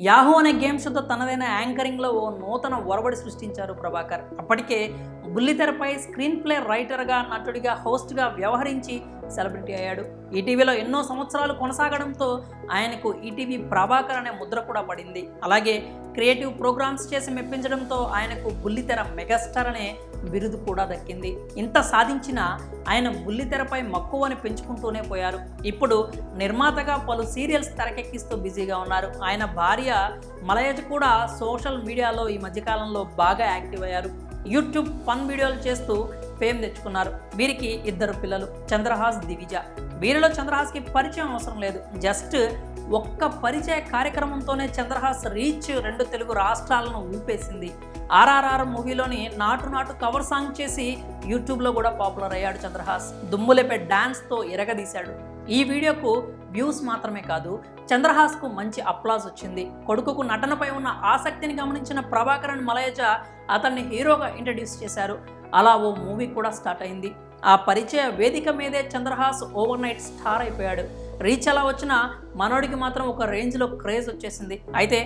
Yahoo అనే game షోతో తనదైన యాంకరింగ్లో ఓ నూతన ఒరవడి సృష్టించారు ప్రభాకర్. అప్పటికే బుల్లితెరపై స్క్రీన్ ప్లే రైటర్గా, నటుడిగా, హోస్ట్గా వ్యవహరించి సెలబ్రిటీ అయ్యాడు. ఈటీవీలో ఎన్నో సంవత్సరాలు కొనసాగడంతో ఆయనకు ఈటీవీ ప్రభాకర్ అనే ముద్ర కూడా పడింది. అలాగే క్రియేటివ్ ప్రోగ్రామ్స్ చేసి మెప్పించడంతో ఆయనకు బుల్లితెర మెగాస్టార్ అనే బిరుదు కూడా దక్కింది. ఇంత సాధించినా ఆయన బుల్లితెరపై మక్కువని పెంచుకుంటూనే పోయారు. ఇప్పుడు నిర్మాతగా పలు సీరియల్స్ తెరకెక్కిస్తూ బిజీగా ఉన్నారు. ఆయన భార్య మలయజ కూడా సోషల్ మీడియాలో ఈ మధ్యకాలంలో బాగా యాక్టివ్ అయ్యారు. యూట్యూబ్ ఫన్ వీడియోలు చేస్తూ ఫేమ్ తెచ్చుకున్నారు. వీరికి 2 పిల్లలు, చంద్రహాస్, దివిజ. వీరిలో చంద్రహాస్కి పరిచయం అవసరం లేదు. జస్ట్ ఒక్క పరిచయ కార్యక్రమంతోనే చంద్రహాస్ రీచ్ 2 తెలుగు రాష్ట్రాలను ఊపేసింది. RRR మూవీలోని నాటు నాటు కవర్ సాంగ్ చేసి యూట్యూబ్లో కూడా పాపులర్ అయ్యాడు చంద్రహాస్. దుమ్ములేపే డాన్స్తో ఎరగదీశాడు. ఈ వీడియోకు వ్యూస్ మాత్రమే కాదు, చంద్రహాస్కు మంచి అప్లాజ్ వచ్చింది. కొడుకుకు నటనపై ఉన్న ఆసక్తిని గమనించిన ప్రభాకర్ అండ్ మలయజ అతన్ని హీరోగా ఇంట్రడ్యూస్ చేశారు. అలా ఓ మూవీ కూడా స్టార్ట్ అయింది. ఆ పరిచయ వేదిక మీదే చంద్రహాస్ ఓవర్ నైట్ స్టార్ అయిపోయాడు. రీచ్ అలా వచ్చినా మనోడికి మాత్రం ఒక రేంజ్లో క్రేజ్ వచ్చేసింది. అయితే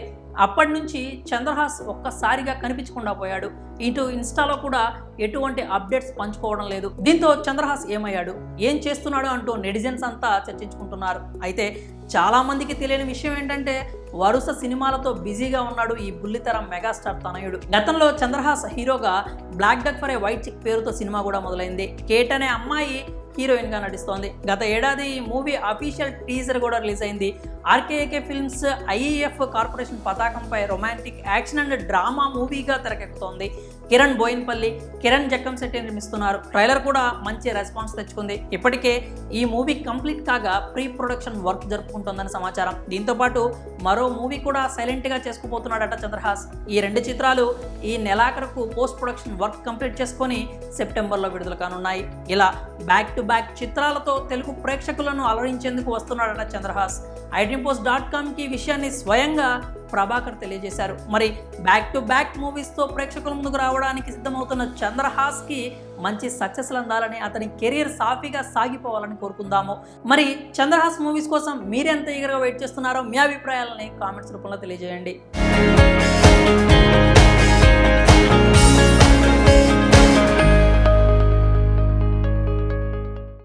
అప్పటి నుంచి చంద్రహాస్ ఒక్కసారిగా కనిపించకుండా పోయాడు. ఇటు ఇన్స్టాలో కూడా ఎటువంటి అప్డేట్స్ పంచుకోవడం లేదు. దీంతో చంద్రహాస్ ఏమయ్యాడు, ఏం చేస్తున్నాడు అంటూ నెటిజన్స్ అంతా చర్చించుకుంటున్నారు. అయితే చాలామందికి తెలియని విషయం ఏంటంటే వరుస సినిమాలతో బిజీగా ఉన్నాడు ఈ బుల్లితెర మెగాస్టార్ తనయుడు. గతంలో చంద్రహాస్ హీరోగా black duck for a white chick పేరుతో సినిమా కూడా మొదలైంది. కేట్ అనే అమ్మాయి హీరోయిన్గా నటిస్తోంది. గత ఏడాది ఈ మూవీ అఫీషియల్ టీజర్ కూడా రిలీజ్ అయింది. RKAK ఫిల్మ్స్ IEF కార్పొరేషన్ పతాకంపై రొమాంటిక్ యాక్షన్ అండ్ డ్రామా మూవీగా తెరకెక్కుతోంది. కిరణ్ బోయిన్పల్లి, కిరణ్ జక్కంశెట్టి నిర్మిస్తున్నారు. ట్రైలర్ కూడా మంచి రెస్పాన్స్ తెచ్చుకుంది. ఇప్పటికే ఈ మూవీ కంప్లీట్ కాగా ప్రీ ప్రొడక్షన్ వర్క్ జరుపుకుంటోందని సమాచారం. దీంతోపాటు మరో మూవీ కూడా సైలెంట్గా చేసుకుపోతున్నాడట చంద్రహాస్. ఈ 2 చిత్రాలు ఈ నెలాఖరుకు పోస్ట్ ప్రొడక్షన్ వర్క్ కంప్లీట్ చేసుకొని సెప్టెంబర్లో విడుదల కానున్నాయి. ఇలా బ్యాక్ టు బ్యాక్ చిత్రాలతో తెలుగు ప్రేక్షకులను అలరించేందుకు వస్తున్నాడట చంద్రహాస్. IDNpost.comకి ఈ విషయాన్ని స్వయంగా ప్రభాకర్ తెలియజేశారు. మరి బ్యాక్ టు బ్యాక్ మూవీస్తో ప్రేక్షకుల ముందుకు రావడానికి సిద్ధమవుతున్న చంద్రహాస్కి మంచి సక్సెస్లు అందాలని, అతని కెరీర్ సాఫీగా సాగిపోవాలని కోరుకుందాము. మరి చంద్రహాస్ మూవీస్ కోసం మీరెంత ఈగర్గా వెయిట్ చేస్తున్నారో మీ అభిప్రాయాలని కామెంట్స్ రూపంలో తెలియజేయండి.